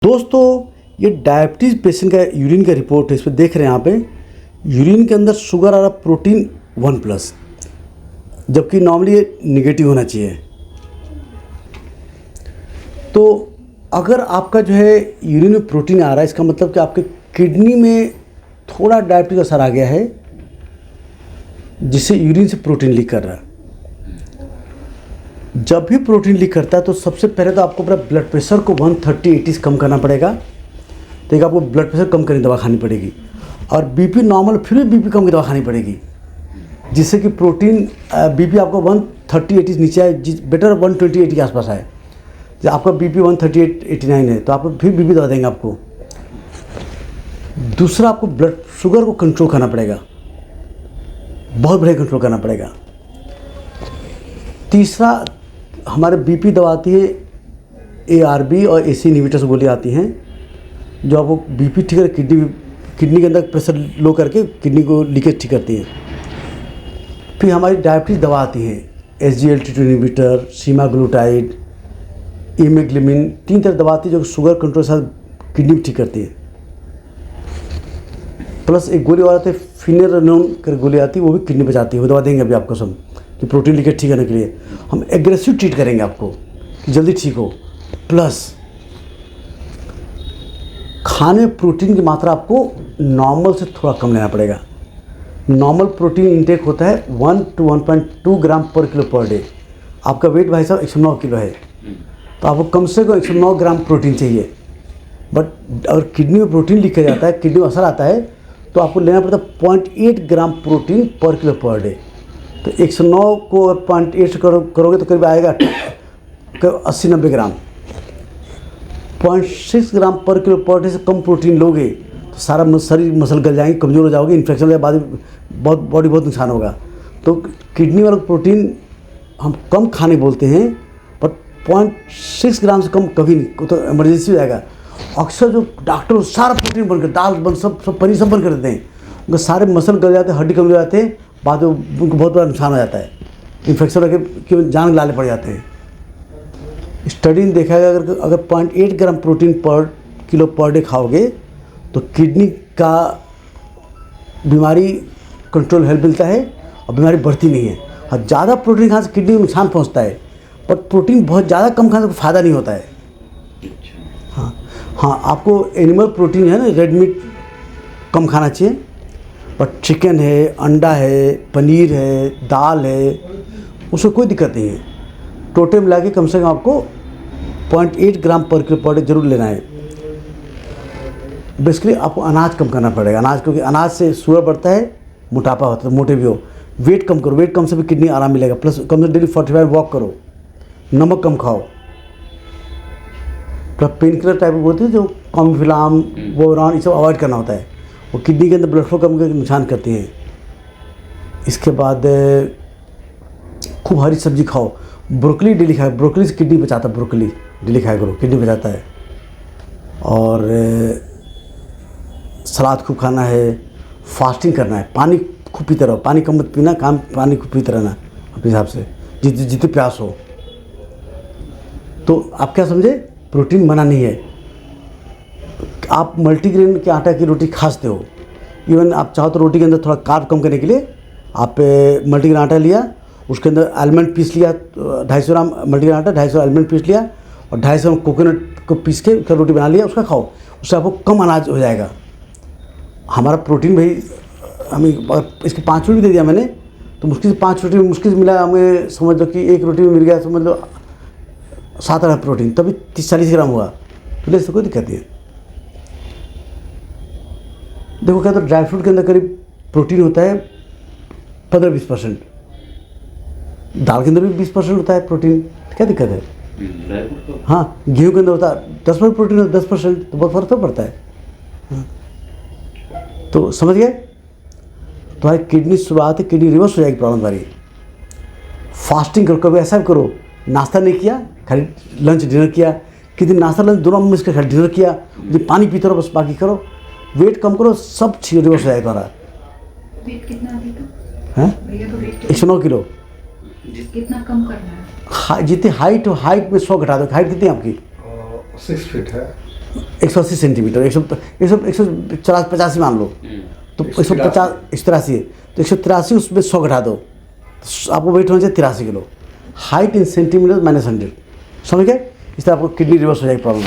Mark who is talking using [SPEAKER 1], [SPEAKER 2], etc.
[SPEAKER 1] दोस्तों ये diabetes patient का यूरिन का रिपोर्ट है। इस पर देख रहे हैं यहाँ पे यूरिन के अंदर शुगर आ रहा प्रोटीन 1+, जबकि नॉर्मली ये निगेटिव होना चाहिए। तो अगर आपका जो है यूरिन में प्रोटीन आ रहा है, इसका मतलब कि आपके किडनी में थोड़ा डायबिटीज का असर आ गया है, जिससे यूरिन से प्रोटीन लीक कर रहा है। जब भी प्रोटीन लीक करता है तो सबसे पहले तो आपको अपना ब्लड प्रेशर को 130/80 कम करना पड़ेगा। तो एक आपको ब्लड प्रेशर कम करने की दवा खानी पड़ेगी, और बीपी नॉर्मल फिर भी बीपी कम की दवा खानी पड़ेगी, जिससे कि प्रोटीन बीपी आपको 130/80 नीचे आए, बेटर 120/80 के आसपास आए। जब आपका बीपी 138/89 है तो आप फिर बीपी दवा देंगे आपको। दूसरा, आपको ब्लड शुगर को कंट्रोल करना पड़ेगा, बहुत बढ़िया कंट्रोल करना पड़ेगा। तीसरा, हमारे बीपी दवा आती है ARB और AC इनहिबिटर्स गोली आती हैं, जो आपको बीपी ठीक कर किडनी के अंदर प्रेशर लो करके किडनी को लीकेज ठीक करती है। फिर हमारी डायबिटीज़ दवा आती है SGLT2 इनहिबिटर, सीमाग्लूटाइड, इमेग्लिमिन, 3 तरह दवा आती है जो शुगर कंट्रोल के साथ किडनी ठीक करती है। प्लस एक गोली और आती है फिनेरेनोन कर गोली आती है, वो भी किडनी बचाती है। वो दवा देंगे अभी आपको सब कि प्रोटीन लीकेज ठीक करने के लिए। हम एग्रेसिव ट्रीट करेंगे आपको कि जल्दी ठीक हो। प्लस खाने में प्रोटीन की मात्रा आपको नॉर्मल से थोड़ा कम लेना पड़ेगा। नॉर्मल प्रोटीन इंटेक होता है 1 to 1.2 ग्राम पर किलो पर डे। आपका वेट भाई साहब 109 किलो है, तो आपको कम से कम 109 ग्राम प्रोटीन चाहिए। बट अगर किडनी में प्रोटीन लीक कर जाता है, किडनी में असर आता है, तो आपको लेना पड़ता है 0.8 ग्राम प्रोटीन पर किलो पर डे। तो 109 को 0.8 से करोगे तो करीब आएगा 80-90 ग्राम। 0.6 ग्राम पर किलो पर डे से कम प्रोटीन लोगे तो सारा शरीर मसल गल जाएंगे, कमज़ोर हो जाओगे, इन्फेक्शन हो जाए, बाद में बॉडी बहुत नुकसान होगा। तो किडनी वाला प्रोटीन हम कम खाने बोलते हैं, बट 0.6 ग्राम से कम कभी नहीं, तो इमरजेंसी हो जाएगा। अक्सर जो डॉक्टर सारा प्रोटीन बंद कर, दाल बंद, सब पनीर सब बंद कर देते हैं, उनके सारे मसल गल जाते हैं, हड्डी कमजोर हो जाते हैं, बाद में उनको बहुत बड़ा नुकसान हो जाता है, इन्फेक्शन होकर कि जान लाले पड़ जाते हैं। स्टडी ने देखा है अगर 0.8 ग्राम प्रोटीन पर किलो पर डे खाओगे तो किडनी का बीमारी कंट्रोल हेल्प मिलता है और बीमारी बढ़ती नहीं है। और ज़्यादा प्रोटीन खाने से किडनी को नुकसान पहुंचता है, पर प्रोटीन बहुत ज़्यादा कम खाने से फ़ायदा नहीं होता है। हाँ, आपको एनिमल प्रोटीन है ना, रेड मीट कम खाना चाहिए, बट चिकन है, अंडा है, पनीर है, दाल है, उसमें कोई दिक्कत नहीं है। टोटल मिला के कम से कम आपको 0.8 ग्राम पर किलो पर डे जरूर लेना है। बेसिकली आपको अनाज कम करना पड़ेगा, अनाज, क्योंकि अनाज से शुगर बढ़ता है, मोटापा होता है, मोटे भी हो। वेट कम करो, वेट कम से भी किडनी आराम मिलेगा। प्लस कम से डेली 45 वॉक करो, नमक कम खाओ। प्लस पेन किलर टाइप होती है जो कॉम्फिलाम, वोरान, ये सब अवॉइड करना होता है, वो किडनी के अंदर ब्लड फ्लो कम करके नुकसान करती हैं। इसके बाद खूब हरी सब्जी खाओ, ब्रोकली डेली खाओ, ब्रोकली से किडनी बचाता है, ब्रोकली डेली खाया करो, किडनी बचाता है। और सलाद खूब खाना है, फास्टिंग करना है, पानी खूब पीते रहो, पानी कम मत पीना, पानी खूब पीते रहना अपने हिसाब से, जितने प्यास हो। तो आप क्या समझे, प्रोटीन मना नहीं है। आप मल्टीग्रेन के आटा की रोटी खा सकते हो। इवन आप चाहो तो रोटी के अंदर थोड़ा कार्ब कम करने के लिए आप मल्टीग्रेन आटा लिया, उसके अंदर आलमंड पीस लिया, 250 ग्राम मल्टीग्रेन आटा, 250 आलमंड पीस लिया, और 250 ग्राम कोकोनट को पीस के उसका रोटी बना लिया, उसका खाओ। उससे आपको कम अनाज हो जाएगा। हमारा प्रोटीन भाई, हमें इसके 5 रोटी दे दिया मैंने, तो मुश्किल से 5 रोटी में मुश्किल से मिला हमें, समझ लो कि एक रोटी में मिल गया, समझ लो 7 ग्राम प्रोटीन, तभी 30-40 ग्राम हुआ, तो इससे कोई दिक्कत नहीं है। देखो क्या, तो ड्राई फ्रूट के अंदर करीब प्रोटीन होता है 15-20%, दाल के अंदर भी 20% होता है प्रोटीन, क्या दिक्कत है। हाँ, गेहूं के अंदर होता है 10% प्रोटीन, होता है 10%, तो बहुत फर्क तो पड़ता है। हाँ। तो समझ गए, तुम्हारी किडनी शुरुआत है, किडनी रिवर्स हो जाएगी प्रॉब्लम तुम्हारी। फास्टिंग करो, कभी ऐसा करो, नाश्ता नहीं किया, खाली लंच डिनर किया, किसी दिन नाश्ता लंच दोनों मिस कर खाली डिनर किया, पानी पीते रहो, बस बाकी करो, वेट कम करो, सब ठीक रिवर्स हो जाएगा तुम्हारा।
[SPEAKER 2] वेट कितना अभी तो?
[SPEAKER 1] हैं?
[SPEAKER 2] भैया तो वेट
[SPEAKER 1] 109 किलो।
[SPEAKER 2] कितना कम करना है?
[SPEAKER 1] जितनी हाइट हो, हाइट में 100 घटा दो। हाइट कितनी है आपकी?
[SPEAKER 3] 6 फीट है।
[SPEAKER 1] 180 सेंटीमीटर, 150 मान लो, तो 150 183 है, तो 183 उसमें 100 घटा दो, तो आपको वेट होना चाहिए 83 किलो। हाइट इन सेंटीमीटर -100, समझ गए? इस तरह आपको किडनी रिवर्स हो जाएगी प्रॉब्लम।